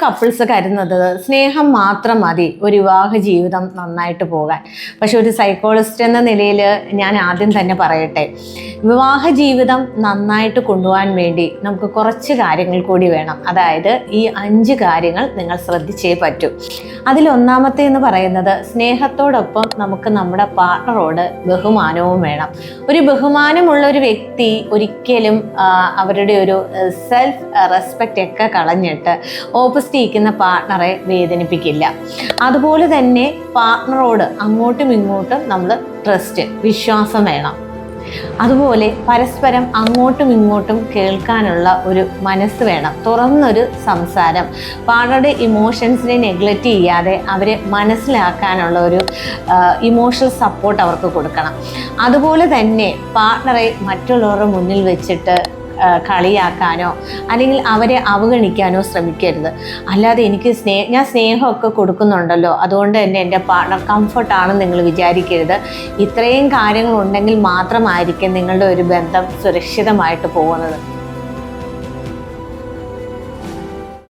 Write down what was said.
Couples കരുതുന്നത് സ്നേഹം മാത്രം മതി ഒരു വിവാഹ ജീവിതം നന്നായിട്ട് പോകാൻ. പക്ഷെ ഒരു സൈക്കോളജിസ്റ്റ് എന്ന നിലയിൽ ഞാൻ ആദ്യം തന്നെ പറയട്ടെ, വിവാഹ ജീവിതം നന്നായിട്ട് കൊണ്ടുപോകാൻ വേണ്ടി നമുക്ക് കുറച്ച് കാര്യങ്ങൾ കൂടി വേണം. അതായത് ഈ 5 കാര്യങ്ങൾ നിങ്ങൾ ശ്രദ്ധിച്ചേ പറ്റൂ. അതിലൊന്നാമത്തെ എന്ന് പറയുന്നത്, സ്നേഹത്തോടൊപ്പം നമുക്ക് നമ്മുടെ പാർട്ണറോട് ബഹുമാനവും വേണം. ഒരു ബഹുമാനമുള്ള ഒരു വ്യക്തി ഒരിക്കലും അവരുടെ ഒരു സെൽഫ് റെസ്പെക്റ്റ് ഒക്കെ കളഞ്ഞിട്ട് ഓപ്പോസിറ്റ് ഇരിക്കുന്ന പാർട്ണറെ വേദനിപ്പിക്കില്ല. അതുപോലെ തന്നെ പാർട്ണറോട് അങ്ങോട്ടും ഇങ്ങോട്ടും നമ്മൾ ട്രസ്റ്റ്, വിശ്വാസം വേണം. അതുപോലെ പരസ്പരം അങ്ങോട്ടും ഇങ്ങോട്ടും കേൾക്കാനുള്ള ഒരു മനസ്സ് വേണം, തുറന്നൊരു സംസാരം. പാർട്ണറുടെ ഇമോഷൻസിനെ നെഗ്ലക്റ്റ് ചെയ്യാതെ അവരെ മനസ്സിലാക്കാനുള്ള ഒരു ഇമോഷണൽ സപ്പോർട്ട് അവർക്ക് കൊടുക്കണം. അതുപോലെ തന്നെ പാർട്ണറെ മറ്റുള്ളവരുടെ മുന്നിൽ വെച്ചിട്ട് കളിയാക്കാനോ അല്ലെങ്കിൽ അവരെ അവഗണിക്കാനോ ശ്രമിക്കരുത്. അല്ലാതെ ഞാൻ സ്നേഹമൊക്കെ കൊടുക്കുന്നുണ്ടല്ലോ, അതുകൊണ്ട് തന്നെ എൻ്റെ പാർട്ണർ കംഫർട്ടാണെന്ന് നിങ്ങൾ വിചാരിക്കരുത്. ഇത്രയും കാര്യങ്ങളുണ്ടെങ്കിൽ മാത്രമായിരിക്കും നിങ്ങളുടെ ഒരു ബന്ധം സുരക്ഷിതമായിട്ട് പോകുന്നത്.